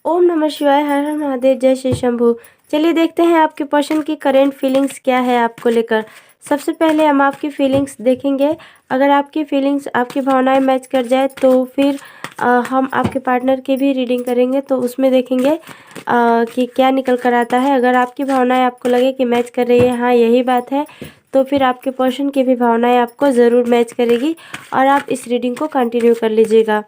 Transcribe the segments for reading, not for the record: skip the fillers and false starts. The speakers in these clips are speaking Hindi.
ओम नमः शिवाय, हर हर महादेव, जय श्री शंभू। चलिए देखते हैं आपके पर्सन की करेंट फीलिंग्स क्या है आपको लेकर। सबसे पहले हम आपकी फीलिंग्स देखेंगे। अगर आपकी फीलिंग्स, आपकी भावनाएं मैच कर जाए तो फिर हम आपके पार्टनर की भी रीडिंग करेंगे, तो उसमें देखेंगे कि क्या निकल कर आता है। अगर आपकी भावनाएं आपको लगे कि मैच कर रही है, हाँ यही बात है, तो फिर आपके पर्सन की भी भावनाएं आपको ज़रूर मैच करेगी और आप इस रीडिंग को कंटिन्यू कर लीजिएगा।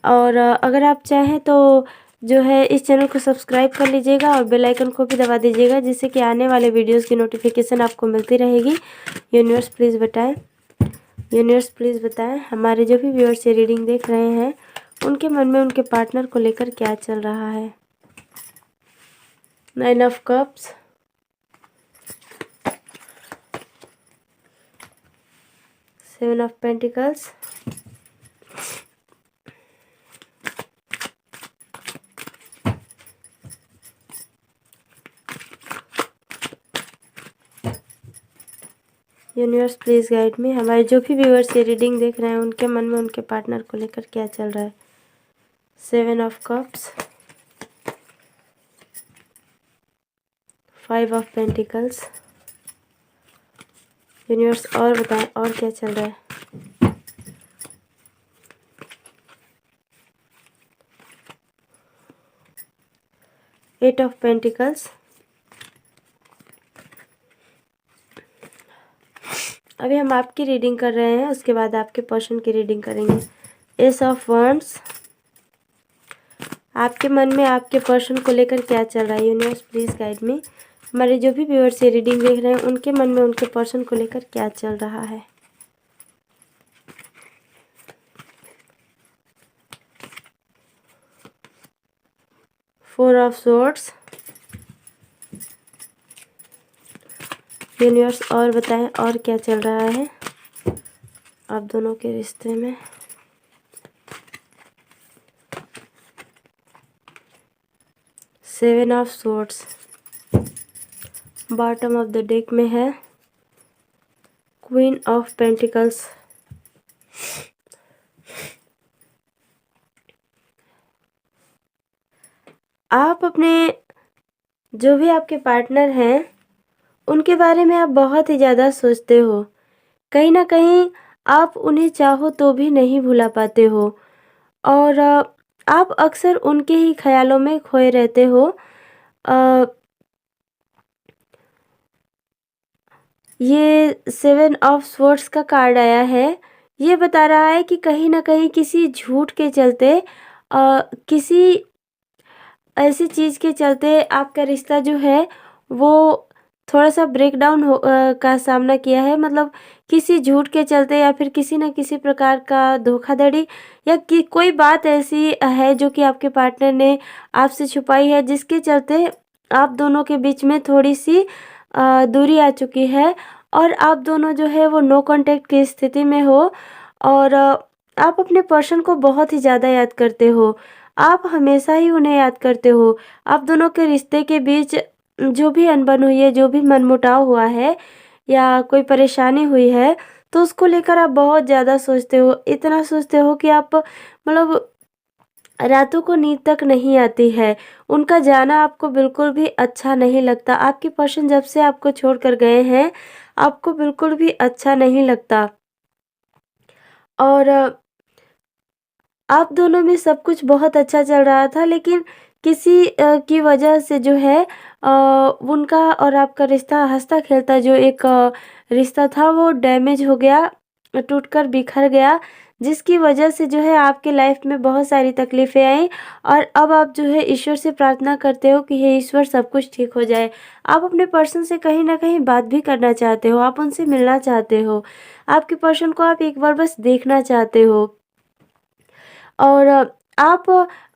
और अगर आप चाहें तो जो है इस चैनल को सब्सक्राइब कर लीजिएगा और बेल आइकन को भी दबा दीजिएगा, जिससे कि आने वाले वीडियोस की नोटिफिकेशन आपको मिलती रहेगी। यूनिवर्स प्लीज़ बताएं, यूनिवर्स प्लीज़ बताएं हमारे जो भी व्यूअर्स ये रीडिंग देख रहे हैं उनके मन में उनके पार्टनर को लेकर क्या चल रहा है। 9 of cups, 7 of pentacles, universe please guide me हमारे जो भी व्यूअर्स ये रीडिंग देख रहे हैं उनके मन में उनके पार्टनर को लेकर क्या चल रहा है। 7 of cups, 5 of pentacles. Universe और बताएं और क्या चल रहा है। 8 ऑफ पेंटिकल्स। अभी हम आपकी रीडिंग कर रहे हैं, उसके बाद आपके पर्सन की रीडिंग करेंगे। एस ऑफ wands, आपके मन में आपके पर्सन को लेकर क्या चल रहा है। यूनिवर्स प्लीज़ गाइड मी हमारे जो भी व्यूअर्स ये रीडिंग देख रहे हैं उनके मन में उनके पर्सन को लेकर क्या चल रहा है। Four of swords। यूनिवर्स और बताएं और क्या चल रहा है आप दोनों के रिश्ते में। 7 of swords, bottom of the deck में है क्वीन ऑफ पेंटिकल्स। आप अपने जो भी आपके पार्टनर हैं उनके बारे में आप बहुत ही ज़्यादा सोचते हो। कहीं ना कहीं आप उन्हें चाहो तो भी नहीं भुला पाते हो और आप अक्सर उनके ही ख्यालों में खोए रहते हो। ये 7 ऑफ स्वॉर्ड्स का कार्ड आया है। ये बता रहा है कि कहीं ना कहीं किसी झूठ के चलते, किसी ऐसी चीज़ के चलते आपका रिश्ता जो है वो थोड़ा सा ब्रेकडाउन का सामना किया है। मतलब किसी झूठ के चलते या फिर किसी न किसी प्रकार का धोखाधड़ी या कि कोई बात ऐसी है जो कि आपके पार्टनर ने आपसे छुपाई है, जिसके चलते आप दोनों के बीच में थोड़ी सी दूरी आ चुकी है और आप दोनों जो है वो नो कांटेक्ट की स्थिति में हो और आप अपने पर्सन को बहुत ही ज़्यादा याद करते हो। आप हमेशा ही उन्हें याद करते हो। आप दोनों के रिश्ते के बीच जो भी अनबन हुई है, जो भी मनमुटाव हुआ है या कोई परेशानी हुई है, तो उसको लेकर आप बहुत ज़्यादा सोचते हो। इतना सोचते हो कि आप मतलब रातों को नींद तक नहीं आती है। उनका जाना आपको बिल्कुल भी अच्छा नहीं लगता। आपके पर्सन जब से आपको छोड़कर गए हैं, आपको बिल्कुल भी अच्छा नहीं लगता और आप दोनों में सब कुछ बहुत अच्छा चल रहा था, लेकिन किसी की वजह से जो है उनका और आपका रिश्ता हंसता खेलता जो एक रिश्ता था वो डैमेज हो गया, टूटकर बिखर गया, जिसकी वजह से जो है आपके लाइफ में बहुत सारी तकलीफ़ें आई और अब आप जो है ईश्वर से प्रार्थना करते हो कि हे ईश्वर सब कुछ ठीक हो जाए। आप अपने पर्सन से कहीं ना कहीं बात भी करना चाहते हो, आप उनसे मिलना चाहते हो, आपके पर्सन को आप एक बार बस देखना चाहते हो और आप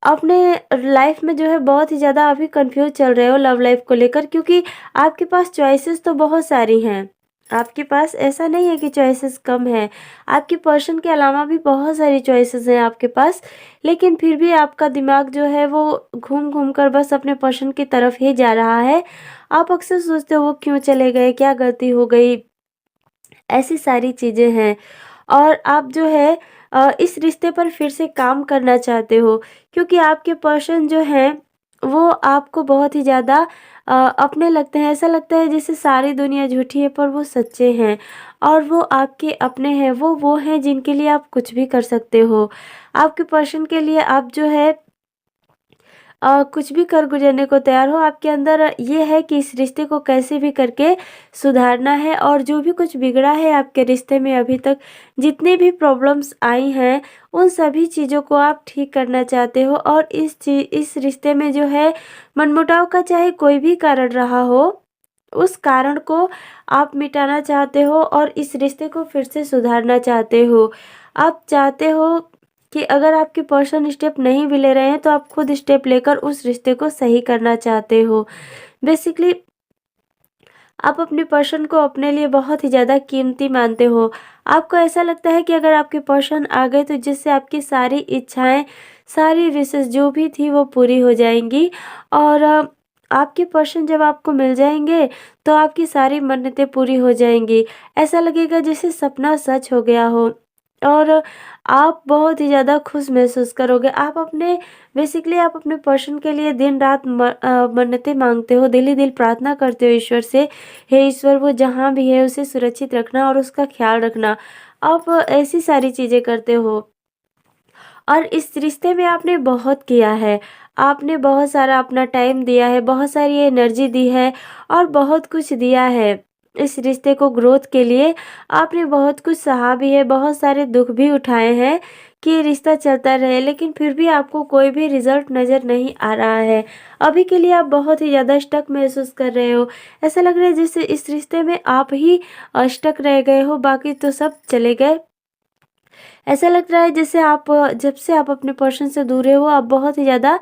अपने लाइफ में जो है बहुत ही ज़्यादा अभी कंफ्यूज चल रहे हो लव लाइफ को लेकर, क्योंकि आपके पास चॉइसेस तो बहुत सारी हैं। आपके पास ऐसा नहीं है कि चॉइसेस कम है, आपके पर्सन के अलावा भी बहुत सारी चॉइसेस हैं आपके पास, लेकिन फिर भी आपका दिमाग जो है वो घूम घूम कर बस अपने पर्सन की तरफ ही जा रहा है। आप अक्सर सोचते हो वो क्यों चले गए, क्या गलती हो गई, ऐसी सारी चीज़ें हैं और आप जो है इस रिश्ते पर फिर से काम करना चाहते हो, क्योंकि आपके पर्सन जो हैं वो आपको बहुत ही ज़्यादा अपने लगते हैं। ऐसा लगता है जैसे सारी दुनिया झूठी है पर वो सच्चे हैं और वो आपके अपने हैं। वो हैं जिनके लिए आप कुछ भी कर सकते हो। आपके पर्सन के लिए आप जो है कुछ भी कर गुज़रने को तैयार हो। आपके अंदर ये है कि इस रिश्ते को कैसे भी करके सुधारना है और जो भी कुछ बिगड़ा है आपके रिश्ते में अभी तक, जितनी भी प्रॉब्लम्स आई हैं, उन सभी चीज़ों को आप ठीक करना चाहते हो और इस रिश्ते में जो है मनमुटाव का चाहे कोई भी कारण रहा हो, उस कारण को आप मिटाना चाहते हो और इस रिश्ते को फिर से सुधारना चाहते हो। आप चाहते हो कि अगर आपके पर्सन स्टेप नहीं भी ले रहे हैं तो आप खुद स्टेप लेकर उस रिश्ते को सही करना चाहते हो। बेसिकली आप अपने पर्सन को अपने लिए बहुत ही ज़्यादा कीमती मानते हो। आपको ऐसा लगता है कि अगर आपके पर्सन आ गए तो जिससे आपकी सारी इच्छाएँ, सारी विशेष जो भी थी वो पूरी हो जाएँगी और आपके पर्सन जब आपको मिल जाएँगे तो आपकी सारी मन्नतें पूरी हो जाएँगी। ऐसा लगेगा जैसे सपना सच हो गया हो और आप बहुत ही ज़्यादा खुश महसूस करोगे। बेसिकली आप अपने पर्सन के लिए दिन-रात मन्नतें माँगते हो, दिल ही दिल प्रार्थना करते हो ईश्वर से, हे ईश्वर वो जहाँ भी है उसे सुरक्षित रखना और उसका ख़्याल रखना। आप ऐसी सारी चीज़ें करते हो और इस रिश्ते में आपने बहुत किया है। आपने बहुत सारा अपना टाइम दिया है, बहुत सारी एनर्जी दी है और बहुत कुछ दिया है। इस रिश्ते को ग्रोथ के लिए आपने बहुत कुछ सहा भी है, बहुत सारे दुःख भी उठाए हैं कि ये रिश्ता चलता रहे, लेकिन फिर भी आपको कोई भी रिज़ल्ट नज़र नहीं आ रहा है। अभी के लिए आप बहुत ही ज़्यादा स्टक महसूस कर रहे हो। ऐसा लग रहा है जैसे इस रिश्ते में आप ही स्टक रह गए हो, बाकी तो सब चले गए। ऐसा लग रहा है जैसे आप जब से आप अपने पर्सन से दूर हो आप बहुत ही ज़्यादा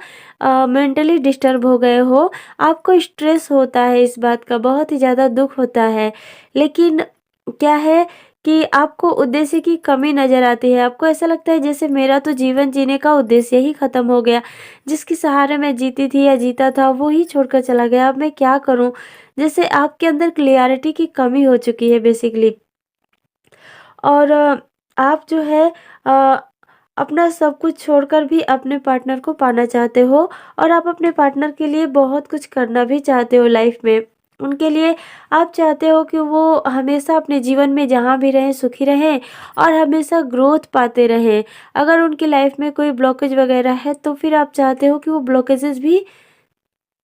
मेंटली डिस्टर्ब हो गए हो। आपको स्ट्रेस होता है इस बात का, बहुत ही ज़्यादा दुःख होता है। लेकिन क्या है कि आपको उद्देश्य की कमी नज़र आती है। आपको ऐसा लगता है जैसे मेरा तो जीवन जीने का उद्देश्य ही ख़त्म हो गया। जिसके सहारे मैं जीती थी या जीता था वो ही छोड़कर चला गया, अब मैं क्या करूँ? जैसे आपके अंदर क्लैरिटी की कमी हो चुकी है बेसिकली। और आप जो है अ, अपना सब कुछ छोड़कर भी अपने पार्टनर को पाना चाहते हो और आप अपने पार्टनर के लिए बहुत कुछ करना भी चाहते हो लाइफ में। उनके लिए आप चाहते हो कि वो हमेशा अपने जीवन में जहाँ भी रहें सुखी रहें और हमेशा ग्रोथ पाते रहें। अगर उनकी लाइफ में कोई ब्लॉकेज वगैरह है तो फिर आप चाहते हो कि वो ब्लॉकेजेस भी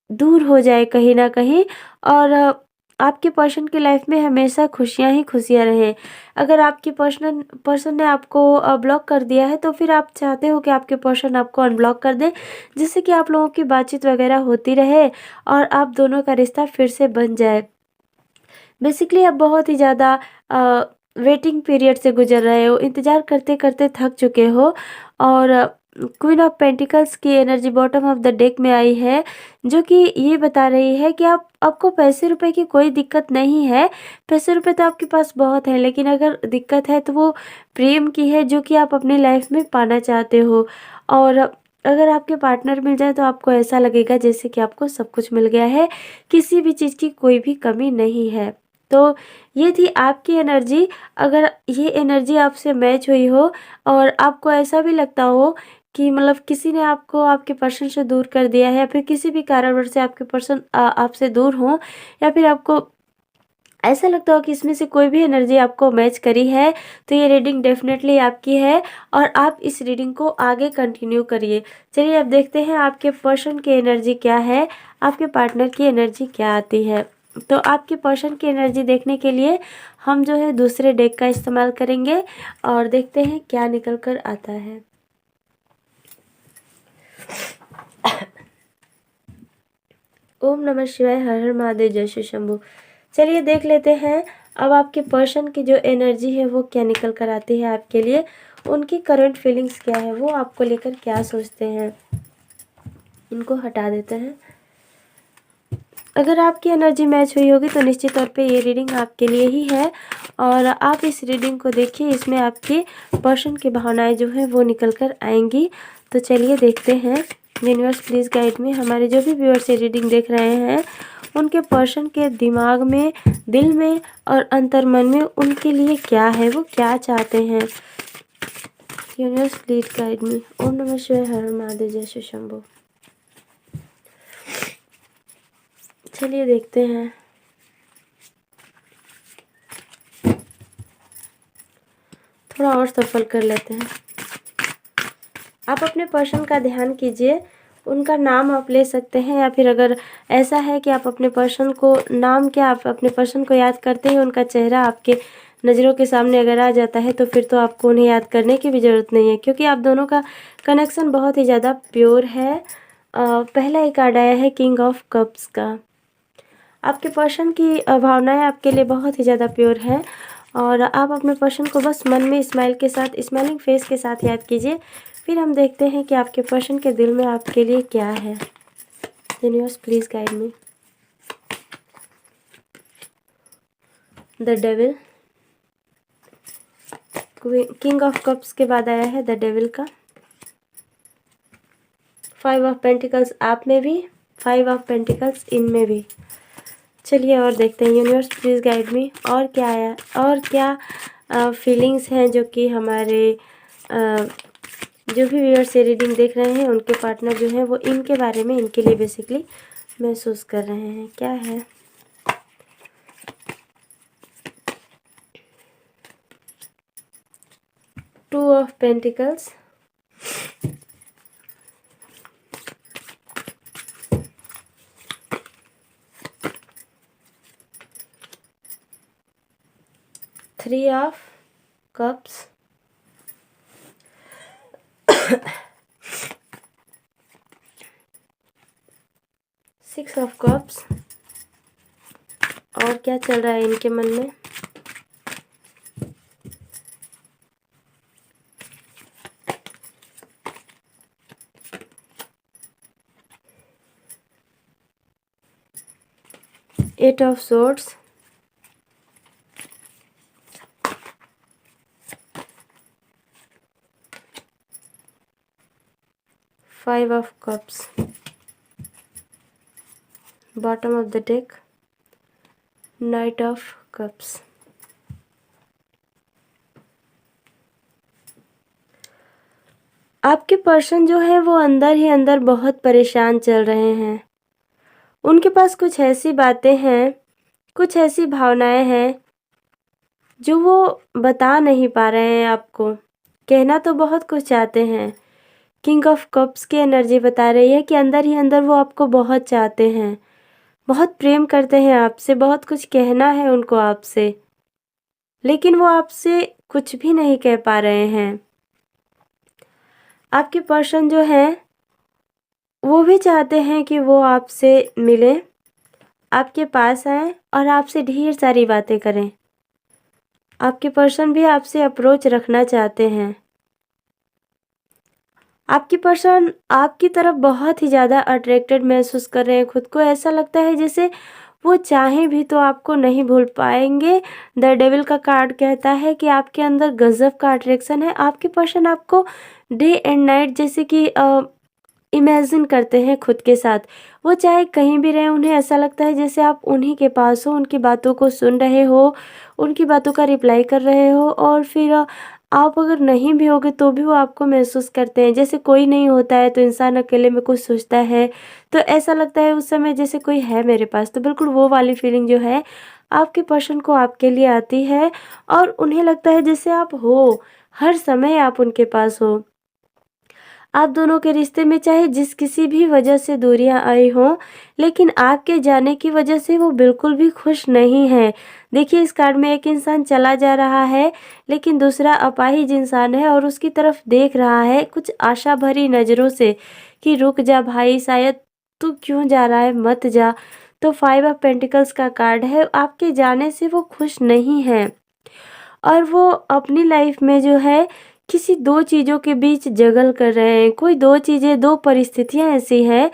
दूर हो जाए कहीं न कहीं और आपके पर्सन की लाइफ में हमेशा खुशियाँ ही खुशियाँ रहें। अगर आपके पर्सन ने आपको ब्लॉक कर दिया है तो फिर आप चाहते हो कि आपके पर्सन आपको अनब्लॉक कर दें, जिससे कि आप लोगों की बातचीत वगैरह होती रहे और आप दोनों का रिश्ता फिर से बन जाए। बेसिकली आप बहुत ही ज़्यादा वेटिंग पीरियड से गुज़र रहे हो, इंतज़ार करते-करते थक चुके हो और क्वीन ऑफ पेंटिकल्स की energy bottom of the deck में आई है, जो कि ये बता रही है कि आपको पैसे-रुपए की कोई दिक्कत नहीं है। पैसे-रुपए तो आपके पास बहुत है, लेकिन अगर दिक्कत है तो वो प्रेम की है, जो कि आप अपनी लाइफ में पाना चाहते हो। और अगर आपके पार्टनर मिल जाए तो आपको ऐसा लगेगा जैसे कि आपको सब कुछ मिल गया है, किसी भी चीज़ की कोई भी कमी नहीं है। तो ये थी आपकी एनर्जी। अगर ये एनर्जी आपसे मैच हुई हो और आपको ऐसा भी लगता हो कि मतलब किसी ने आपको आपके पर्सन से दूर कर दिया है या फिर किसी भी कारणवश से आपके पर्सन आपसे दूर हों या फिर आपको ऐसा लगता हो कि इसमें से कोई भी एनर्जी आपको मैच करी है, तो ये रीडिंग डेफ़िनेटली आपकी है और आप इस रीडिंग को आगे कंटिन्यू करिए। चलिए अब देखते हैं आपके पर्सन की एनर्जी क्या है, आपके पार्टनर की एनर्जी क्या आती है। तो आपके पर्सन की एनर्जी देखने के लिए हम जो है दूसरे डेक का इस्तेमाल करेंगे और देखते हैं क्या निकल कर आता है। ओम नमः शिवाय, हर हर महादेव, जय श्री शंभू। चलिए देख लेते हैं अब आपके पर्सन की जो एनर्जी है वो क्या निकल कर आती है आपके लिए, उनकी करंट फीलिंग्स क्या है, वो आपको लेकर क्या सोचते हैं। इनको हटा देते हैं। अगर आपकी एनर्जी मैच हुई होगी तो निश्चित तौर पे ये रीडिंग आपके लिए ही है और आप इस रीडिंग को देखिए, इसमें आपके पर्सन की भावनाएं जो हैं वो निकल कर आएंगी। तो चलिए देखते हैं। यूनिवर्स प्लीज़ गाइड में, हमारे जो भी व्यूअर्स ये रीडिंग देख रहे हैं उनके पर्सन के दिमाग में, दिल में और अंतर्मन में उनके लिए क्या है, वो क्या चाहते हैं। Universe please guide me. ओम नमः शिवाय, हर हर महादेव, जय श्री शंभू। चलिए देखते हैं। थोड़ा और सफल कर लेते हैं। आप अपने पर्सन का ध्यान कीजिए, उनका नाम आप ले सकते हैं, या फिर अगर ऐसा है कि आप अपने पर्सन को नाम क्या, आप अपने पर्सन को याद करते हैं, उनका चेहरा आपके नज़रों के सामने अगर आ जाता है तो फिर तो आपको उन्हें याद करने की भी ज़रूरत नहीं है, क्योंकि आप दोनों का कनेक्शन बहुत ही ज़्यादा प्योर है। पहला एक कार्ड आया है किंग ऑफ कप्स का। आपके पर्सन की भावनाएं आपके लिए बहुत ही ज़्यादा प्योर हैं, और आप अपने पर्सन को बस मन में स्माइल के साथ, स्माइलिंग फेस के साथ याद कीजिए। फिर हम देखते हैं कि आपके पर्सन के दिल में आपके लिए क्या है। Universe please guide me. The devil, king of cups के बाद आया है द डेविल का। 5 ऑफ पेंटिकल्स आप में भी, 5 ऑफ पेंटिकल्स इनमें भी। चलिए और देखते हैं। यूनिवर्स प्लीज गाइड मी। और क्या आया, और क्या फीलिंग्स हैं जो कि हमारे जो भी व्यूअर्स ये रीडिंग देख रहे हैं, उनके पार्टनर जो हैं वो इनके बारे में, इनके लिए बेसिकली महसूस कर रहे हैं। क्या है? Two of pentacles, three of cups, six of cups. और क्या चल रहा है इनके मन में? Eight of swords, five of cups, bottom of the deck, knight of cups. आपके पर्सन जो है वो अंदर ही अंदर बहुत परेशान चल रहे हैं। उनके पास कुछ ऐसी बातें हैं, कुछ ऐसी भावनाएं हैं जो वो बता नहीं पा रहे हैं आपको। कहना तो बहुत कुछ चाहते हैं। किंग ऑफ कप्स की एनर्जी बता रही है कि अंदर ही अंदर वो आपको बहुत चाहते हैं, बहुत प्रेम करते हैं आपसे, बहुत कुछ कहना है उनको आपसे, लेकिन वो आपसे कुछ भी नहीं कह पा रहे हैं। आपके पर्सन जो हैं वो भी चाहते हैं कि वो आपसे मिलें, आपके पास आएं और आपसे ढेर सारी बातें करें। आपके पर्सन भी आपसे अप्रोच रखना चाहते हैं। आपके पर्सन आपकी तरफ बहुत ही ज़्यादा अट्रैक्टेड महसूस कर रहे हैं खुद को। ऐसा लगता है जैसे वो चाहें भी तो आपको नहीं भूल पाएंगे। द डेविल का कार्ड कहता है कि आपके अंदर गजब का अट्रैक्शन है। आपके पर्सन आपको डे एंड नाइट जैसे कि इमेजिन करते हैं खुद के साथ। वो चाहे कहीं भी रहें, उन्हें ऐसा लगता है जैसे आप उन्हीं के पास हो, उनकी बातों को सुन रहे हो, उनकी बातों का रिप्लाई कर रहे हो, और फिर आप अगर नहीं भी होगे तो भी वो आपको महसूस करते हैं। जैसे कोई नहीं होता है तो इंसान अकेले में कुछ सोचता है, तो ऐसा लगता है उस समय जैसे कोई है मेरे पास। तो बिल्कुल वो वाली फीलिंग जो है आपके पर्सन को आपके लिए आती है, और उन्हें लगता है जैसे आप हो, हर समय आप उनके पास हो। आप दोनों के रिश्ते में चाहे जिस किसी भी वजह से दूरियां आई हों, लेकिन आपके जाने की वजह से वो बिल्कुल भी खुश नहीं है। देखिए इस कार्ड में एक इंसान चला जा रहा है, लेकिन दूसरा अपाहिज इंसान है और उसकी तरफ देख रहा है कुछ आशा भरी नज़रों से कि रुक जा भाई, शायद तू क्यों जा रहा है, मत जा। तो 5 ऑफ पेंटिकल्स का कार्ड है। आपके जाने से वो खुश नहीं है, और वो अपनी लाइफ में जो है किसी दो चीज़ों के बीच जगल कर रहे हैं। कोई दो चीज़ें, दो परिस्थितियां ऐसी हैं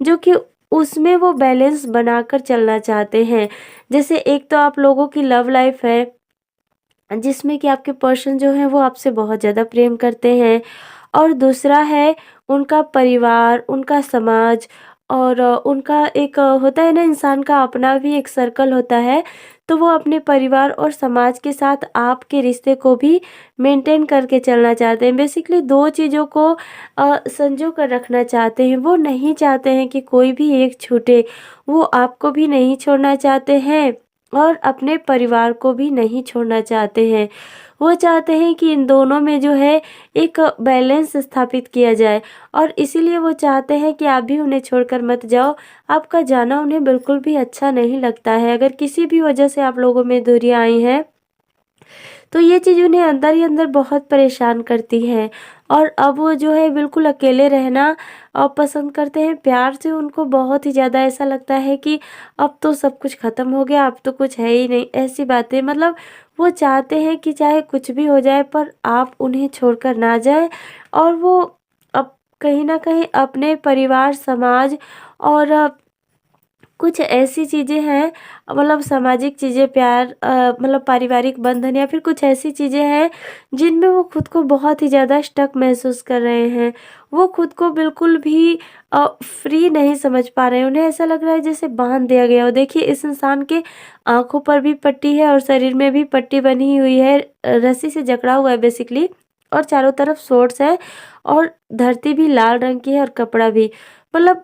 जो कि उसमें वो बैलेंस बनाकर चलना चाहते हैं। जैसे एक तो आप लोगों की लव लाइफ है जिसमें कि आपके पर्सन जो है वो आपसे बहुत ज़्यादा प्रेम करते हैं, और दूसरा है उनका परिवार, उनका समाज, और उनका एक होता है ना, इंसान का अपना भी एक सर्कल होता है। तो वो अपने परिवार और समाज के साथ आपके रिश्ते को भी मेंटेन करके चलना चाहते हैं। बेसिकली 2 चीज़ों को संजो कर रखना चाहते हैं। वो नहीं चाहते हैं कि कोई भी एक छूटे। वो आपको भी नहीं छोड़ना चाहते हैं और अपने परिवार को भी नहीं छोड़ना चाहते हैं। वो चाहते हैं कि इन दोनों में जो है एक बैलेंस स्थापित किया जाए और इसीलिए वो चाहते हैं कि आप भी उन्हें छोड़कर मत जाओ। आपका जाना उन्हें बिल्कुल भी अच्छा नहीं लगता है। अगर किसी भी वजह से आप लोगों में दूरियाँ आई हैं, तो ये चीज़ उन्हें अंदर ही अंदर बहुत परेशान करती है और अब वो जो है बिल्कुल अकेले रहना पसंद करते हैं। प्यार से उनको बहुत ही ज़्यादा ऐसा लगता है कि अब तो सब कुछ ख़त्म हो गया, अब तो कुछ है ही नहीं, ऐसी बातें मतलब वो चाहते हैं कि चाहे कुछ भी हो जाए पर आप उन्हें छोड़कर ना जाएँ और वो अब कहीं न कहीं अपने परिवार, समाज और कुछ ऐसी चीज़ें हैं मतलब सामाजिक चीज़ें प्यार मतलब पारिवारिक बंधन या फिर कुछ ऐसी चीज़ें हैं जिनमें वो खुद को बहुत ही ज़्यादा स्टक महसूस कर रहे हैं। वो खुद को बिल्कुल भी फ्री नहीं समझ पा रहे हैं। उन्हें ऐसा लग रहा है जैसे बाँध दिया गया हो। देखिए इस इंसान के आँखों पर भी पट्टी है और शरीर में भी पट्टी बनी हुई है। रस्सी से जकड़ा हुआ है बेसिकली और चारों तरफ सोर्स है और धरती भी लाल रंग की है और कपड़ा भी। मतलब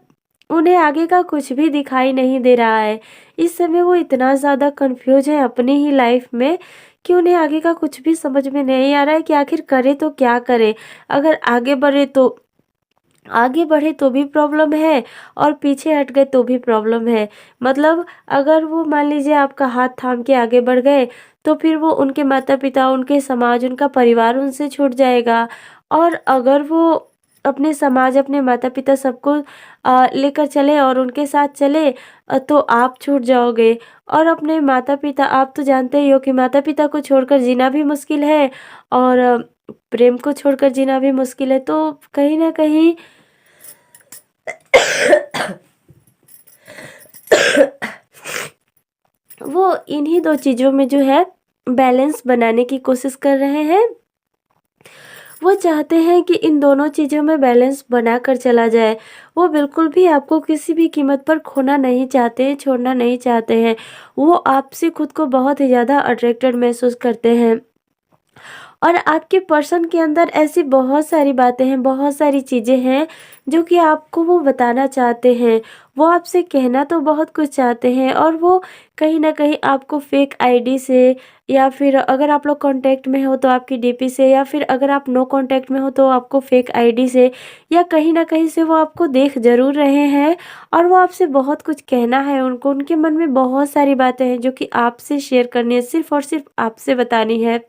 उन्हें आगे का कुछ भी दिखाई नहीं दे रहा है। इस समय वो इतना ज़्यादा कन्फ्यूज़ है अपनी ही लाइफ़ में कि उन्हें आगे का कुछ भी समझ में नहीं आ रहा है कि आखिर करे तो क्या करे? अगर आगे बढ़े तो भी प्रॉब्लम है और पीछे हट गए तो भी प्रॉब्लम है। मतलब अगर वो मान लीजिए आपका हाथ थाम के आगे बढ़ गए, तो फिर वो उनके माता-पिता, उनके समाज, उनका परिवार उनसे छूट जाएगा और अगर वो अपने समाज, अपने माता-पिता सबको लेकर चले और उनके साथ चले तो आप छूट जाओगे और अपने माता-पिता आप तो जानते ही हो कि माता-पिता को छोड़कर जीना भी मुश्किल है और प्रेम को छोड़कर जीना भी मुश्किल है। तो कहीं न कहीं वो इन्हीं 2 चीज़ों में जो है बैलेंस बनाने की कोशिश कर रहे हैं। वो चाहते हैं कि इन दोनों चीज़ों में बैलेंस बनाकर चला जाए। वो बिल्कुल भी आपको किसी भी कीमत पर खोना नहीं चाहते हैं, छोड़ना नहीं चाहते हैं। वो आपसे खुद को बहुत ही ज़्यादा अट्रैक्टेड महसूस करते हैं। और आपके पर्सन के अंदर ऐसी बहुत सारी बातें हैं, बहुत सारी चीज़ें हैं जो कि आपको वो बताना चाहते हैं। वो आपसे कहना तो बहुत कुछ चाहते हैं और वो कहीं न कहीं आपको फ़ेक आईडी से या फिर अगर आप लोग कॉन्टैक्ट में हो तो आपकी डीपी से या फिर अगर आप नो कॉन्टैक्ट में हो तो आपको फ़ेक आईडी से या कहीं न कहीं से वो आपको देख ज़रूर रहे हैं और वो आपसे बहुत कुछ कहना है उनको। उनके मन में बहुत सारी बातें हैं जो कि आपसे शेयर करनी है, सिर्फ़ और सिर्फ़ आपसे बतानी है।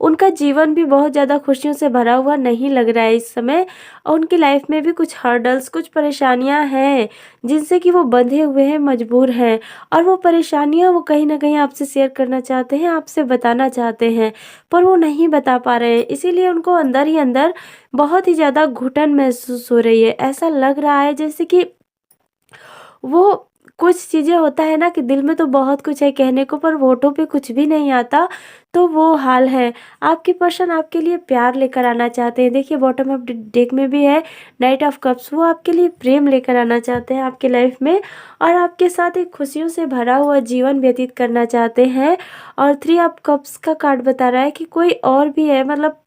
उनका जीवन भी बहुत ज़्यादा खुशियों से भरा हुआ नहीं लग रहा है इस समय और उनकी लाइफ में भी कुछ हर्डल्स, कुछ परेशानियां हैं जिनसे कि वो बंधे हुए हैं, मजबूर हैं और वो परेशानियां वो कहीं न कहीं आपसे शेयर करना चाहते हैं, आपसे बताना चाहते हैं, पर वो नहीं बता पा रहे हैं। इसीलिए उनको अंदर ही अंदर बहुत ही ज़्यादा घुटन महसूस हो रही है। ऐसा लग रहा है जैसे कि वो कुछ चीज़ें होता है ना कि दिल में तो बहुत कुछ है कहने को पर होठों पे कुछ भी नहीं आता, तो वो हाल है। आपके पर्सन आपके लिए प्यार लेकर आना चाहते हैं। देखिए बॉटम ऑफ ड डेक में भी है नाइट ऑफ कप्स, वो आपके लिए प्रेम लेकर आना चाहते हैं आपकी लाइफ में और आपके साथ एक खुशियों से भरा हुआ जीवन व्यतीत करना चाहते हैं। और 3 ऑफ कप्स का कार्ड बता रहा है कि कोई और भी है, मतलब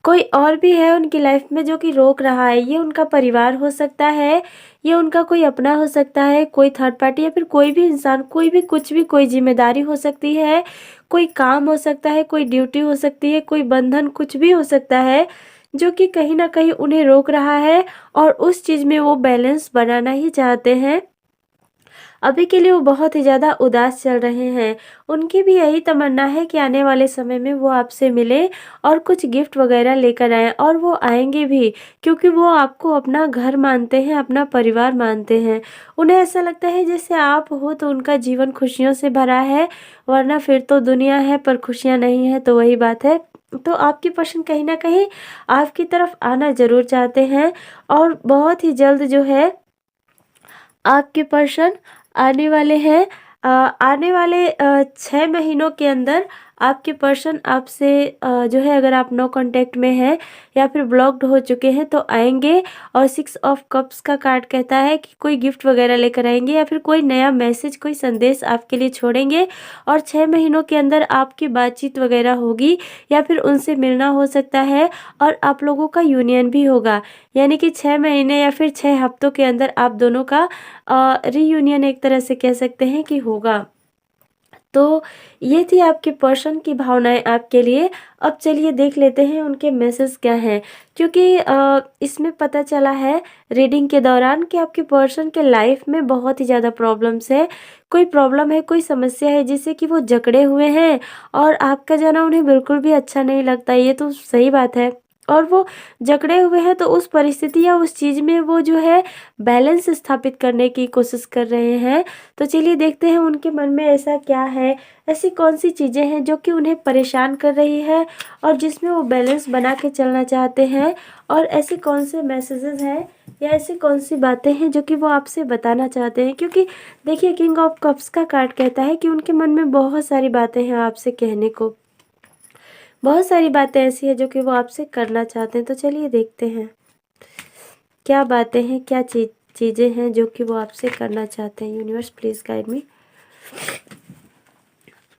कोई और भी है उनकी लाइफ में जो कि रोक रहा है। ये उनका परिवार हो सकता है, ये उनका कोई अपना हो सकता है, कोई थर्ड पार्टी या फिर कोई भी इंसान, कोई भी कुछ भी, कोई ज़िम्मेदारी हो सकती है, कोई काम हो सकता है, कोई ड्यूटी हो सकती है, कोई बंधन, कुछ भी हो सकता है, जो कि कहीं न कहीं उन्हें रोक रहा है और उस चीज़ में वो बैलेंस बनाना ही चाहते हैं। अभी के लिए वो बहुत ही ज़्यादा उदास चल रहे हैं। उनकी भी यही तमन्ना है कि आने वाले समय में वो आपसे मिलें और कुछ गिफ्ट वगैरह लेकर आएँ और वो आएँगे भी क्योंकि वो आपको अपना घर मानते हैं, अपना परिवार मानते हैं। उन्हें ऐसा लगता है जैसे आप हो तो उनका जीवन खुशियों से भरा है, वरना फिर तो दुनिया है पर खुशियाँ नहीं है, तो वही बात है। तो आपकी पर्सन कहीं न कहीं आपकी तरफ आना ज़रूर चाहते हैं और बहुत ही जल्द जो है आपके पर्सन आने वाले हैं। आने वाले 6 महीनों के अंदर आपके पर्सन आपसे जो है, अगर आप नो कांटेक्ट में है या फिर ब्लॉक्ड हो चुके हैं तो आएंगे। और 6 ऑफ कप्स का कार्ड कहता है कि कोई गिफ्ट वगैरह लेकर आएंगे या फिर कोई नया मैसेज, कोई संदेश आपके लिए छोड़ेंगे। और 6 महीनों के अंदर आपकी बातचीत वगैरह होगी या फिर उनसे मिलना हो सकता है और आप लोगों का यूनियन भी होगा। यानी कि 6 महीने या फिर 6 हफ्तों के अंदर आप दोनों का रीयूनियन एक तरह से कह सकते हैं कि होगा। तो ये थी आपके पर्सन की भावनाएं आपके लिए। अब चलिए देख लेते हैं उनके मैसेज क्या हैं, क्योंकि इसमें पता चला है रीडिंग के दौरान कि आपके पर्सन के लाइफ में बहुत ही ज़्यादा प्रॉब्लम्स है। कोई प्रॉब्लम है, कोई समस्या है जिससे कि वो जकड़े हुए हैं और आपका जाना उन्हें बिल्कुल भी अच्छा नहीं लगता। ये तो सही बात है। और वो जकड़े हुए हैं तो उस परिस्थिति या उस चीज़ में वो जो है बैलेंस स्थापित करने की कोशिश कर रहे हैं। तो चलिए देखते हैं उनके मन में ऐसा क्या है, ऐसी कौन सी चीज़ें हैं जो कि उन्हें परेशान कर रही है और जिसमें वो बैलेंस बना के चलना चाहते हैं। और ऐसे कौन से मैसेजेस हैं या ऐसी कौन सी बातें हैं जो कि वो आपसे बताना चाहते हैं। क्योंकि देखिए, किंग ऑफ कप्स का कार्ड कहता है कि उनके मन में बहुत सारी बातें हैं आपसे कहने को, बहुत सारी बातें ऐसी है जो कि वो आपसे करना चाहते हैं। तो चलिए देखते हैं क्या बातें हैं, क्या चीज़ें हैं जो कि वो आपसे करना चाहते हैं। Universe please guide me.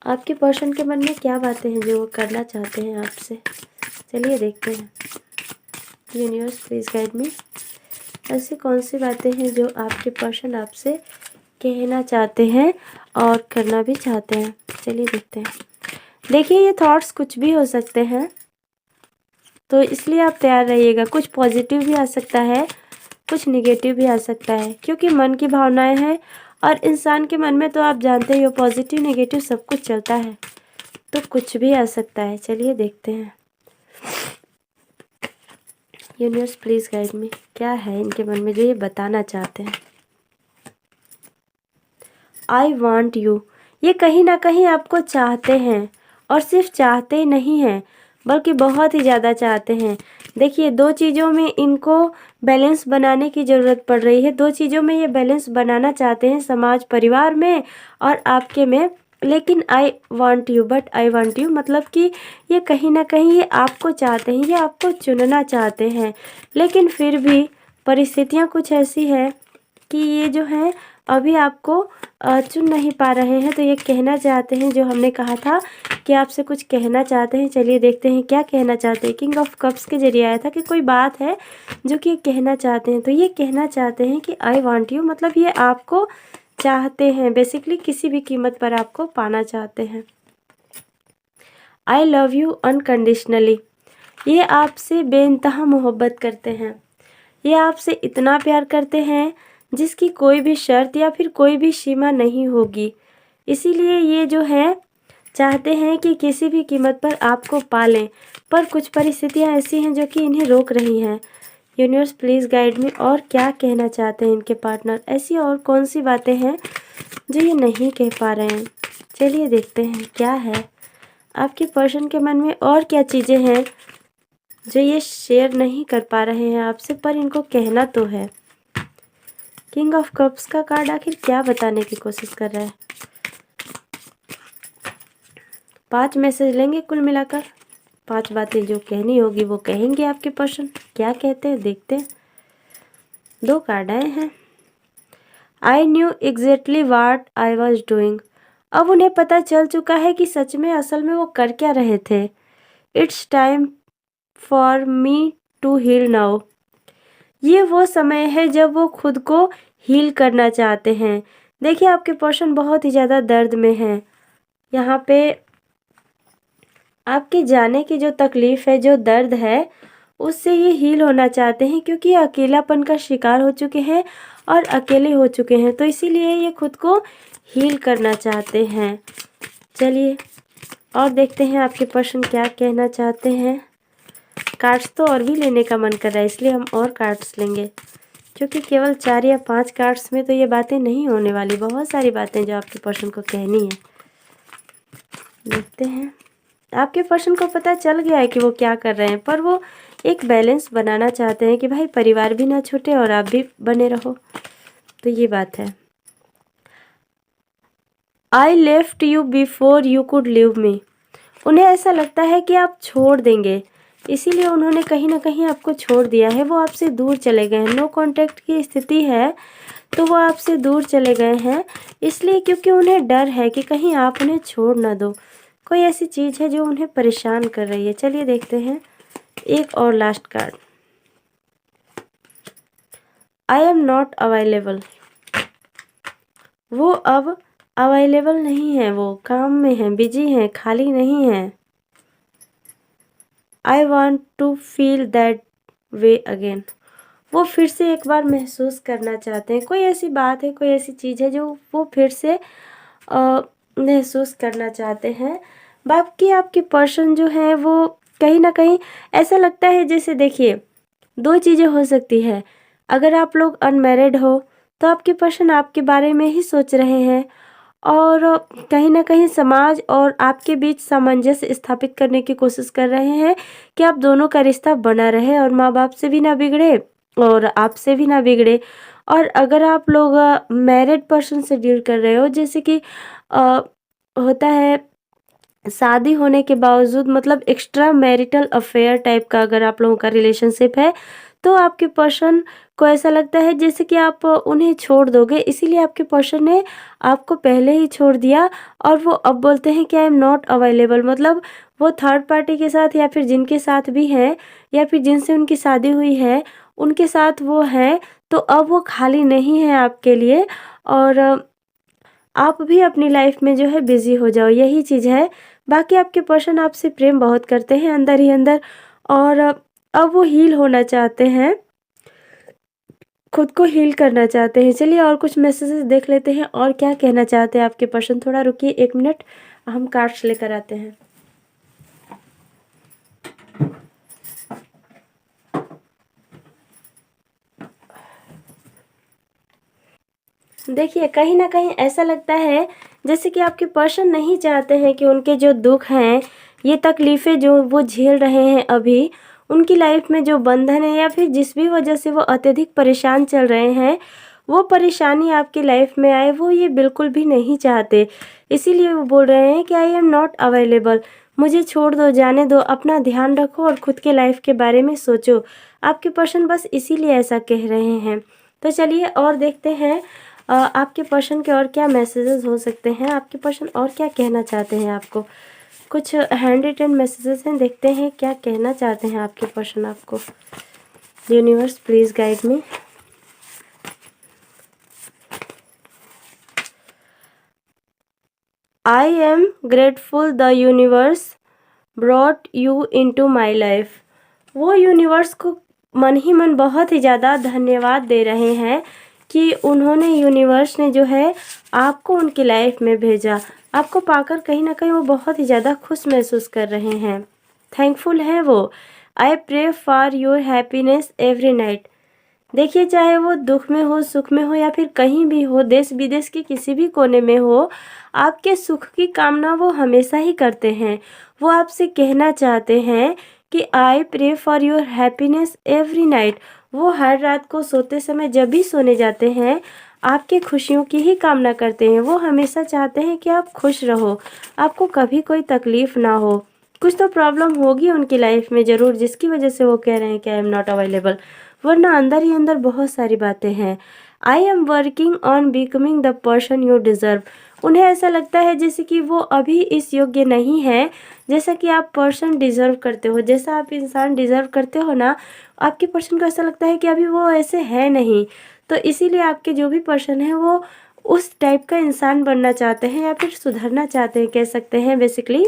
आपके पर्सन के मन में क्या बातें हैं जो वो करना चाहते हैं आपसे। चलिए देखते हैं। Universe please guide me. ऐसी कौन सी बातें हैं जो आपके पर्सन आपसे कहना चाहते हैं और करना भी चाहते हैं। चलिए देखते हैं। देखिए, ये थॉट्स कुछ भी हो सकते हैं, तो इसलिए आप तैयार रहिएगा। कुछ पॉजिटिव भी आ सकता है, कुछ नेगेटिव भी आ सकता है, क्योंकि मन की भावनाएं हैं और इंसान के मन में तो आप जानते ही हो पॉजिटिव नेगेटिव सब कुछ चलता है, तो कुछ भी आ सकता है। चलिए देखते हैं। यूनिवर्स प्लीज़ गाइड मी, क्या है इनके मन में जो ये बताना चाहते हैं। आई वांट यू, ये कहीं ना कहीं आपको चाहते हैं और सिर्फ चाहते ही नहीं हैं बल्कि बहुत ही ज़्यादा चाहते हैं। देखिए, दो चीज़ों में इनको बैलेंस बनाने की ज़रूरत पड़ रही है। दो चीज़ों में ये बैलेंस बनाना चाहते हैं, समाज परिवार में और आपके में। लेकिन I want you, but I want you मतलब कि ये कहीं ना कहीं ये आपको चाहते हैं, ये आपको चुनना चाहते हैं। लेकिन फिर भी परिस्थितियाँ कुछ ऐसी है कि ये जो है अभी आपको चुन नहीं पा रहे हैं। तो ये कहना चाहते हैं, जो हमने कहा था कि आपसे कुछ कहना चाहते हैं। चलिए देखते हैं क्या कहना चाहते हैं। किंग ऑफ कप्स के जरिए आया था कि कोई बात है जो कि ये कहना चाहते हैं। तो ये कहना चाहते हैं कि आई वांट यू, मतलब ये आपको चाहते हैं, बेसिकली किसी भी कीमत पर आपको पाना चाहते हैं। आई लव यू अनकंडीशनली, ये आपसे बेइंतहा मोहब्बत करते हैं। ये आपसे इतना प्यार करते हैं जिसकी कोई भी शर्त या फिर कोई भी सीमा नहीं होगी। इसीलिए ये जो है चाहते हैं कि किसी भी कीमत पर आपको पालें, पर कुछ परिस्थितियां ऐसी हैं जो कि इन्हें रोक रही हैं। यूनिवर्स प्लीज़ गाइड मी, और क्या कहना चाहते हैं इनके पार्टनर। ऐसी और कौन सी बातें हैं जो ये नहीं कह पा रहे हैं। चलिए देखते हैं क्या है आपके पर्सन के मन में, और क्या चीज़ें हैं जो ये शेयर नहीं कर पा रहे हैं आपसे पर इनको कहना तो है। किंग ऑफ कप्स का कार्ड आखिर क्या बताने की कोशिश कर रहा है। 5 मैसेज लेंगे कुल मिलाकर, 5 बातें जो कहनी होगी वो कहेंगे आपके पर्सन। क्या कहते हैं देखते हैं। 2 कार्ड आए हैं। I knew exactly what I was doing, अब उन्हें पता चल चुका है कि सच में असल में वो कर क्या रहे थे। It's time for me to heal now, ये वो समय है जब वो खुद को हील करना चाहते हैं। देखिए, आपके पर्सन बहुत ही ज़्यादा दर्द में हैं। यहाँ पे आपके जाने की जो तकलीफ़ है, जो दर्द है, उससे ये हील होना चाहते हैं, क्योंकि ये अकेलापन का शिकार हो चुके हैं और अकेले हो चुके हैं। तो इसीलिए ये खुद को हील करना चाहते हैं। चलिए और देखते हैं आपके पर्सन क्या कहना चाहते हैं। कार्ड्स तो और भी लेने का मन कर रहा है, इसलिए हम और कार्ड्स लेंगे, क्योंकि केवल 4 या 5 कार्ड्स में तो ये बातें नहीं होने वाली। बहुत सारी बातें जो आपके पर्सन को कहनी है। देखते हैं। आपके पर्सन को पता चल गया है कि वो क्या कर रहे हैं, पर वो एक बैलेंस बनाना चाहते हैं कि भाई परिवार भी ना छूटे और आप भी बने रहो। तो ये बात है। I left you before you could live मी, उन्हें ऐसा लगता है कि आप छोड़ देंगे, इसीलिए उन्होंने कहीं न कहीं आपको छोड़ दिया है, वो आपसे दूर चले गए हैं। नो कॉन्टैक्ट की स्थिति है, तो वो आपसे दूर चले गए हैं, इसलिए क्योंकि उन्हें डर है कि कहीं आप उन्हें छोड़ ना दो। कोई ऐसी चीज़ है जो उन्हें परेशान कर रही है। चलिए देखते हैं एक और last card. I am not available. वो अब अवेलेबल नहीं है, वो काम में हैं, बिजी हैं, खाली नहीं हैं। I want to feel that way again. वो फिर से एक बार महसूस करना चाहते हैं। कोई ऐसी बात है, कोई ऐसी चीज़ है जो वो फिर से महसूस करना चाहते हैं। बाकी आपके पर्सन जो है वो कहीं ना कहीं ऐसा लगता है, जैसे देखिए दो चीज़ें हो सकती है। अगर आप लोग अनमैरिड हो तो आपके पर्सन आपके बारे में ही सोच रहे हैं और कहीं ना कहीं समाज और आपके बीच सामंजस्य स्थापित करने की कोशिश कर रहे हैं कि आप दोनों का रिश्ता बना रहे और माँ बाप से भी ना बिगड़े और आपसे भी ना बिगड़े। और अगर आप लोग मैरिड पर्सन से डील कर रहे हो, जैसे कि होता है शादी होने के बावजूद, मतलब एक्स्ट्रा मैरिटल अफेयर टाइप का अगर आप लोगों का रिलेशनशिप है, तो आपके पर्सन को ऐसा लगता है जैसे कि आप उन्हें छोड़ दोगे, इसीलिए आपके पर्सन ने आपको पहले ही छोड़ दिया और वो अब बोलते हैं कि आई एम नॉट अवेलेबल। मतलब वो थर्ड पार्टी के साथ या फिर जिनके साथ भी हैं या फिर जिनसे उनकी शादी हुई है उनके साथ वो हैं, तो अब वो खाली नहीं है आपके लिए और आप भी अपनी लाइफ में जो है बिजी हो जाओ, यही चीज़ है। बाकी आपके पर्सन आपसे प्रेम बहुत करते हैं अंदर ही अंदर और अब वो हील होना चाहते हैं, खुद को हील करना चाहते हैं। चलिए और कुछ मैसेजेस देख लेते हैं और क्या कहना चाहते हैं आपके पर्सन। थोड़ा रुकिए 1 मिनट, हम कार्ड्स लेकर आते हैं। देखिए कहीं ना कहीं ऐसा लगता है जैसे कि आपके पर्सन नहीं चाहते हैं कि उनके जो दुख हैं, ये तकलीफ़ें जो वो झेल रहे हैं अभी, उनकी लाइफ में जो बंधन है या फिर जिस भी वजह से वो अत्यधिक परेशान चल रहे हैं, वो परेशानी आपकी लाइफ में आए, वो ये बिल्कुल भी नहीं चाहते। इसीलिए वो बोल रहे हैं कि आई एम नॉट अवेलेबल, मुझे छोड़ दो, जाने दो, अपना ध्यान रखो और खुद के लाइफ के बारे में सोचो। आपके पर्सन बस इसीलिए ऐसा कह रहे हैं। तो चलिए और देखते हैं आपके पर्सन के और क्या मैसेजेस हो सकते हैं, आपके पर्सन और क्या कहना चाहते हैं आपको। कुछ हैंड रिटन मैसेजेस हैं, देखते हैं क्या कहना चाहते हैं आपके पर्सन आपको। Universe please guide me. I am grateful the universe brought you into my life. वो यूनिवर्स को मन ही मन बहुत ही ज़्यादा धन्यवाद दे रहे हैं कि उन्होंने, यूनिवर्स ने जो है आपको उनकी लाइफ में भेजा। आपको पाकर कहीं ना कहीं वो बहुत ही ज़्यादा खुश महसूस कर रहे हैं, थैंकफुल हैं वो। I pray for your happiness every night. देखिए चाहे वो दुख में हो, सुख में हो या फिर कहीं भी हो, देश विदेश के किसी भी कोने में हो, आपके सुख की कामना वो हमेशा ही करते हैं। वो आपसे कहना चाहते हैं कि I pray for your happiness every night. वो हर रात को सोते समय जब भी सोने जाते हैं आपके खुशियों की ही कामना करते हैं। वो हमेशा चाहते हैं कि आप खुश रहो, आपको कभी कोई तकलीफ़ ना हो। कुछ तो प्रॉब्लम होगी उनकी लाइफ में ज़रूर, जिसकी वजह से वो कह रहे हैं कि आई एम नॉट अवेलेबल, वरना अंदर ही अंदर बहुत सारी बातें हैं। I am working on becoming the person you deserve. उन्हें ऐसा लगता है जैसे कि वो अभी इस योग्य नहीं है जैसा कि आप पर्सन डिज़र्व करते हो, जैसा आप इंसान डिज़र्व करते हो ना, आपके पर्सन को ऐसा लगता है कि अभी वो ऐसे है नहीं। तो इसीलिए आपके जो भी पर्सन है वो उस टाइप का इंसान बनना चाहते हैं या फिर सुधरना चाहते हैं, कह सकते हैं बेसिकली।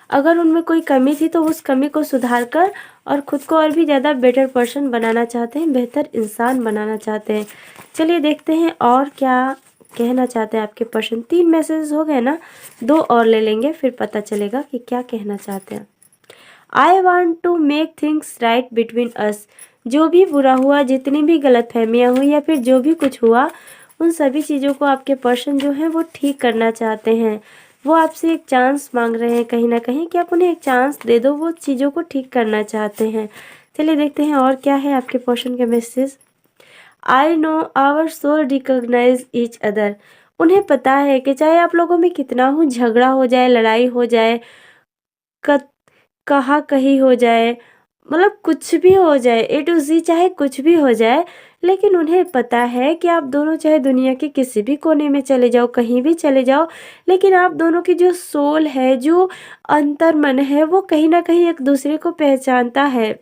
अगर उनमें कोई कमी थी तो उस कमी को सुधार कर और ख़ुद को और भी ज़्यादा बेटर पर्सन बनाना चाहते हैं, बेहतर इंसान बनाना चाहते हैं। चलिए देखते हैं और क्या कहना चाहते हैं आपके पर्सन। 3 मैसेज हो गए ना, 2 और ले लेंगे फिर पता चलेगा कि क्या कहना चाहते हैं। I want to make things right between us. जो भी बुरा हुआ, जितनी भी गलतफहमियाँ हुई या फिर जो भी कुछ हुआ, उन सभी चीज़ों को आपके पर्सन जो हैं वो ठीक करना चाहते हैं। वो आपसे एक चांस मांग रहे हैं कहीं ना कहीं कि आप उन्हें एक चांस दे दो, वो चीज़ों को ठीक करना चाहते हैं। चलिए देखते हैं और क्या है आपके पर्सन के message. I know our soul recognise each other. उन्हें पता है कि चाहे आप लोगों में कितना हो झगड़ा हो जाए, लड़ाई हो जाए, कहा कहीं हो जाए, मतलब कुछ भी हो जाए, ए टू ज़ी चाहे कुछ भी हो जाए, लेकिन उन्हें पता है कि आप दोनों चाहे दुनिया के किसी भी कोने में चले जाओ, कहीं भी चले जाओ, लेकिन आप दोनों की जो सोल है, जो अंतर्मन है, वो कहीं न कहीं एक दूसरे को पहचानता है।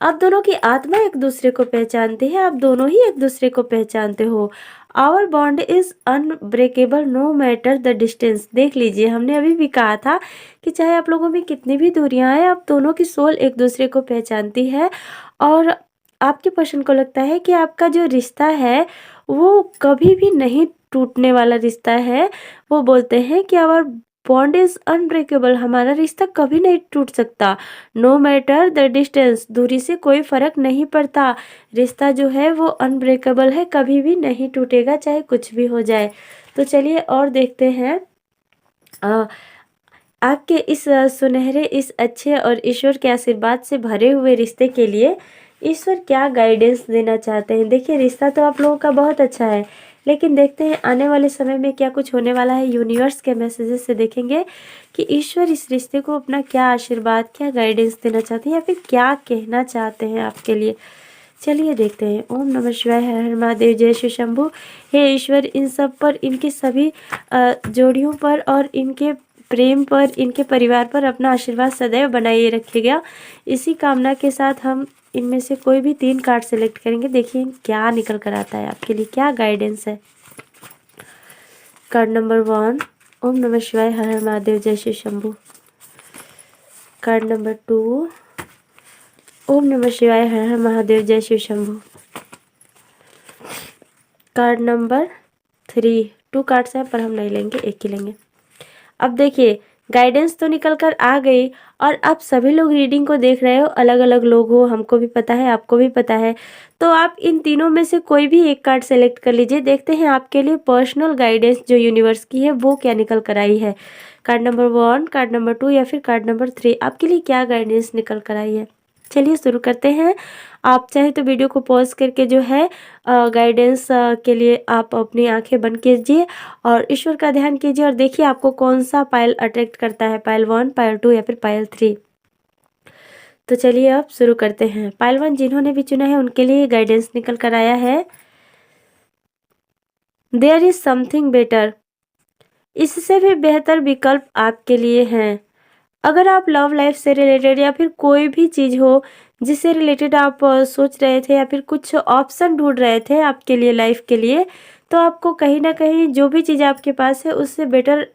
आप दोनों की आत्मा एक दूसरे को पहचानती है, आप दोनों ही एक दूसरे को पहचानते हो। Our bond is unbreakable no matter the distance. देख लीजिए, हमने अभी भी कहा था कि चाहे आप लोगों में कितनी भी दूरियां आए, आप दोनों की सोल एक दूसरे को पहचानती है। और आपके पर्सन को लगता है कि आपका जो रिश्ता है वो कभी भी नहीं टूटने वाला रिश्ता है। वो बोलते हैं कि आवर बॉन्ड इज अनब्रेकेबल, हमारा रिश्ता कभी नहीं टूट सकता। नो मैटर द डिस्टेंस, दूरी से कोई फर्क नहीं पड़ता, रिश्ता जो है वो अनब्रेकेबल है, कभी भी नहीं टूटेगा चाहे कुछ भी हो जाए। तो चलिए और देखते हैं आपके इस सुनहरे, इस अच्छे और ईश्वर के आशीर्वाद से भरे हुए रिश्ते के लिए ईश्वर क्या गाइडेंस देना चाहते हैं। देखिए, रिश्ता तो आप लोगों का बहुत अच्छा है, लेकिन देखते हैं आने वाले समय में क्या कुछ होने वाला है। यूनिवर्स के मैसेजेस से देखेंगे कि ईश्वर इस रिश्ते को अपना क्या आशीर्वाद, क्या गाइडेंस देना चाहते हैं, या फिर क्या कहना चाहते हैं आपके लिए। चलिए देखते हैं। ओम नमः शिवाय, हर हर महादेव, जय श्री शंभू। हे ईश्वर, इन सब पर, इनकी सभी जोड़ियों पर और इनके प्रेम पर, इनके परिवार पर अपना आशीर्वाद सदैव बनाए रखिएगा। इसी कामना के साथ हम इनमें से कोई भी 3 कार्ड सेलेक्ट करेंगे। देखिए क्या निकल कर आता है आपके लिए, क्या गाइडेंस है। कार्ड नंबर 1, ओम नमः शिवाय, हर हर महादेव, जय श्री शंभू। कार्ड नंबर 2, ओम नमः शिवाय, हर हर महादेव, जय Shri Shambhu. Card number 3, 2 cards हैं पर हम नहीं लेंगे, एक ही लेंगे। अब देखिए, गाइडेंस तो निकल कर आ गई और आप सभी लोग रीडिंग को देख रहे हो, अलग अलग लोग हो, हमको भी पता है, आपको भी पता है। तो आप इन तीनों में से कोई भी एक कार्ड सेलेक्ट कर लीजिए। देखते हैं आपके लिए पर्सनल गाइडेंस जो यूनिवर्स की है वो क्या निकल कर आई है। कार्ड नंबर 1, कार्ड नंबर 2 या फिर कार्ड नंबर 3, आपके लिए क्या गाइडेंस निकल कर आई है। चलिए शुरू करते हैं। आप चाहे तो वीडियो को पॉज करके जो है गाइडेंस के लिए आप अपनी आंखें बंद कीजिए और ईश्वर का ध्यान कीजिए और देखिए आपको कौन सा पायल अट्रैक्ट करता है, पायल 1, पायल 2 या फिर पायल 3। तो चलिए अब शुरू करते हैं। पायल 1 जिन्होंने भी चुना है उनके लिए गाइडेंस निकल कर आया है, देयर इज समथिंग बेटर। इससे भी बेहतर विकल्प आपके लिए हैं। अगर आप लव लाइफ से रिलेटेड या फिर कोई भी चीज़ हो जिससे रिलेटेड आप सोच रहे थे या फिर कुछ ऑप्शन ढूंढ रहे थे आपके लिए, लाइफ के लिए, तो आपको कहीं ना कहीं जो भी चीज़ आपके पास है उससे बेटर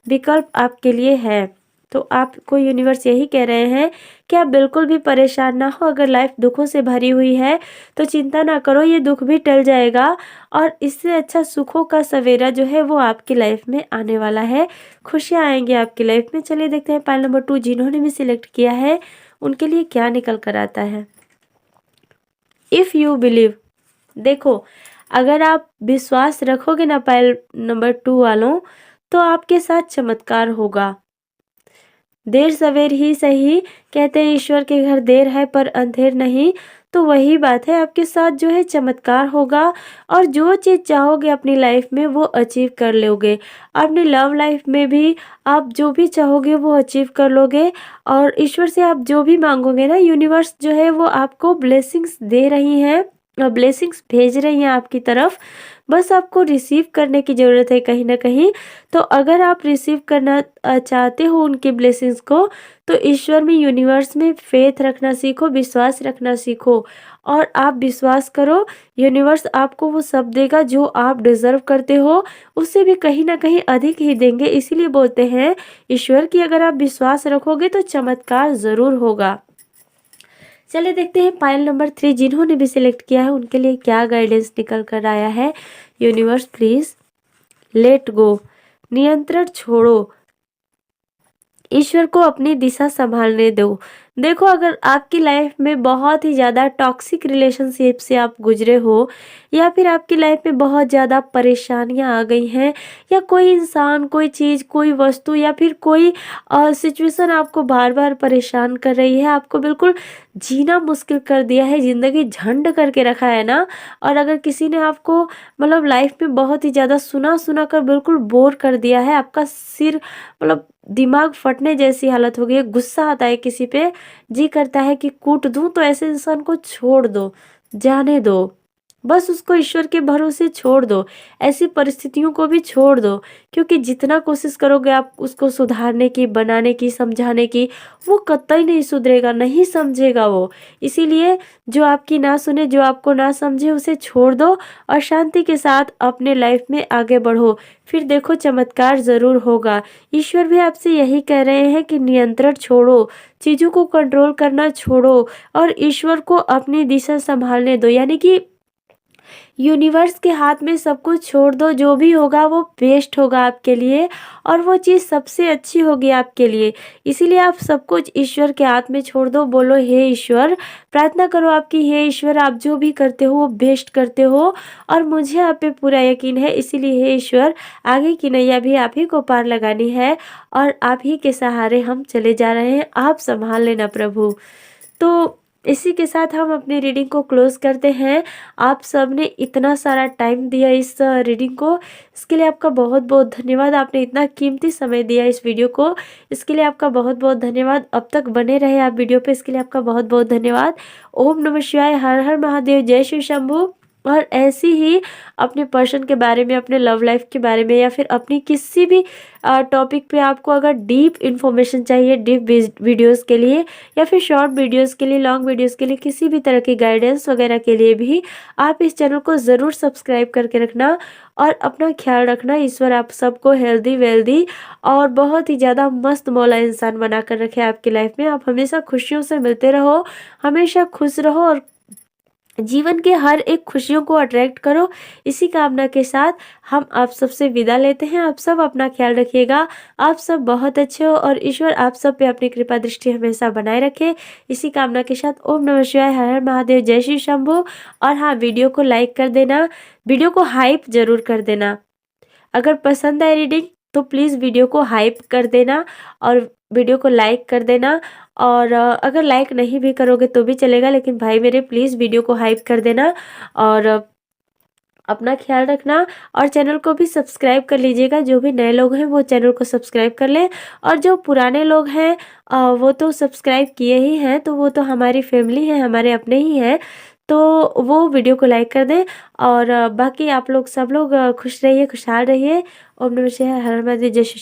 विकल्प आपके लिए है। तो आपको यूनिवर्स यही कह रहे हैं कि आप बिल्कुल भी परेशान ना हो। अगर लाइफ दुखों से भरी हुई है तो चिंता ना करो, ये दुख भी टल जाएगा और इससे अच्छा सुखों का सवेरा जो है वो आपकी लाइफ में आने वाला है। खुशियाँ आएंगी आपकी लाइफ में। चलिए देखते हैं पायल नंबर 2 जिन्होंने भी सिलेक्ट किया है उनके लिए क्या निकल कर आता है। इफ़ यू बिलीव, देखो अगर आप विश्वास रखोगे ना पायल नंबर 2 वालों, तो आपके साथ चमत्कार होगा। देर सवेर ही सही, कहते हैं ईश्वर के घर देर है पर अंधेर नहीं। तो वही बात है, आपके साथ जो है चमत्कार होगा और जो चीज़ चाहोगे अपनी लाइफ में वो अचीव कर लोगे। अपनी लव लाइफ में भी आप जो भी चाहोगे वो अचीव कर लोगे और ईश्वर से आप जो भी मांगोगे ना, यूनिवर्स जो है वो आपको ब्लेसिंग्स दे रही हैं, ब्लेसिंग्स भेज रही हैं आपकी तरफ। बस आपको रिसीव करने की ज़रूरत है कहीं ना कहीं। तो अगर आप रिसीव करना चाहते हो उनकी ब्लेसिंग्स को, तो ईश्वर में, यूनिवर्स में फेथ रखना सीखो, विश्वास रखना सीखो और आप विश्वास करो, यूनिवर्स आपको वो सब देगा जो आप डिज़र्व करते हो, उससे भी कहीं ना कहीं अधिक ही देंगे। इसीलिए बोलते हैं ईश्वर की अगर आप विश्वास रखोगे तो चमत्कार ज़रूर होगा। चलिए देखते हैं पायल नंबर 3 जिन्होंने भी सिलेक्ट किया है उनके लिए क्या गाइडेंस निकल कर आया है। यूनिवर्स प्लीज लेट गो, नियंत्रण छोड़ो, ईश्वर को अपनी दिशा संभालने दो। देखो, अगर आपकी लाइफ में बहुत ही ज़्यादा टॉक्सिक रिलेशनशिप से आप गुजरे हो, या फिर आपकी लाइफ में बहुत ज़्यादा परेशानियां आ गई हैं, या कोई इंसान, कोई चीज़, कोई वस्तु, या फिर कोई सिचुएशन आपको बार बार परेशान कर रही है, आपको बिल्कुल जीना मुश्किल कर दिया है, ज़िंदगी झंड करके रखा है ना। और अगर किसी ने आपको मतलब लाइफ में बहुत ही ज़्यादा सुना सुना कर बिल्कुल बोर कर दिया है, आपका सिर मतलब दिमाग फटने जैसी हालत हो गई है, गुस्सा आता है किसी पे, जी करता है कि कूट दूं, तो ऐसे इंसान को छोड़ दो, जाने दो, बस उसको ईश्वर के भरोसे छोड़ दो, ऐसी परिस्थितियों को भी छोड़ दो। क्योंकि जितना कोशिश करोगे आप उसको सुधारने की, बनाने की, समझाने की, वो कतई नहीं सुधरेगा, नहीं समझेगा वो। इसीलिए जो आपकी ना सुने, जो आपको ना समझे, उसे छोड़ दो और शांति के साथ अपने लाइफ में आगे बढ़ो। फिर देखो चमत्कार ज़रूर होगा। ईश्वर भी आपसे यही कह रहे हैं कि नियंत्रण छोड़ो, चीज़ों को कंट्रोल करना छोड़ो और ईश्वर को अपनी दिशा संभालने दो। यानी कि यूनिवर्स के हाथ में सब कुछ छोड़ दो, जो भी होगा वो बेस्ट होगा आपके लिए और वो चीज़ सबसे अच्छी होगी आपके लिए। इसीलिए आप सब कुछ ईश्वर के हाथ में छोड़ दो, बोलो हे ईश्वर, प्रार्थना करो आपकी, हे ईश्वर आप जो भी करते हो वो बेस्ट करते हो और मुझे आप पे पूरा यकीन है। इसीलिए हे ईश्वर, आगे की नैया भी आप ही को पार लगानी है और आप ही के सहारे हम चले जा रहे हैं, आप संभाल लेना प्रभु। तो इसी के साथ हम अपनी रीडिंग को क्लोज करते हैं। आप सबने इतना सारा टाइम दिया इस रीडिंग को, इसके लिए आपका बहुत बहुत धन्यवाद। आपने इतना कीमती समय दिया इस वीडियो को, इसके लिए आपका बहुत बहुत धन्यवाद। अब तक बने रहे आप वीडियो पे, इसके लिए आपका बहुत बहुत धन्यवाद। ओम नमः शिवाय, हर हर महादेव, जय श्री शंभू। और ऐसी ही अपने पर्सन के बारे में, अपने लव लाइफ के बारे में, या फिर अपनी किसी भी टॉपिक पे आपको अगर डीप इन्फॉर्मेशन चाहिए, डीप वीडियोस के लिए या फिर शॉर्ट वीडियोस के लिए, लॉन्ग वीडियोस के लिए, किसी भी तरह की गाइडेंस वगैरह के लिए भी आप इस चैनल को ज़रूर सब्सक्राइब करके रखना और अपना ख्याल रखना। ईश्वर आप सबको हेल्दी वेल्दी और बहुत ही ज़्यादा मस्त मौला इंसान बना कर रखे आपकी लाइफ में। आप हमेशा खुशियों से मिलते रहो, हमेशा खुश रहो और जीवन के हर एक खुशियों को अट्रैक्ट करो। इसी कामना के साथ हम आप सबसे विदा लेते हैं। आप सब अपना ख्याल रखिएगा, आप सब बहुत अच्छे हो और ईश्वर आप सब पे अपनी कृपा दृष्टि हमेशा बनाए रखे। इसी कामना के साथ ओम नमः शिवाय, हर हर महादेव, जय श्री शंभू। और हाँ, वीडियो को लाइक कर देना, वीडियो को हाइप जरूर कर देना। अगर पसंद आए रीडिंग तो प्लीज़ वीडियो को हाइप कर देना और वीडियो को लाइक कर देना। और अगर लाइक नहीं भी करोगे तो भी चलेगा, लेकिन भाई मेरे प्लीज़ वीडियो को हाइप कर देना और अपना ख्याल रखना। और चैनल को भी सब्सक्राइब कर लीजिएगा, जो भी नए लोग हैं वो चैनल को सब्सक्राइब कर लें और जो पुराने लोग हैं वो तो सब्सक्राइब किए ही हैं, तो वो तो हमारी फैमिली है, हमारे अपने ही हैं, तो वो वीडियो को लाइक कर दें। और बाकी आप लोग सब लोग खुश रहिए, खुशहाल रहिए। ओम नमः शिवाय, हर हर महादेव, जय श्री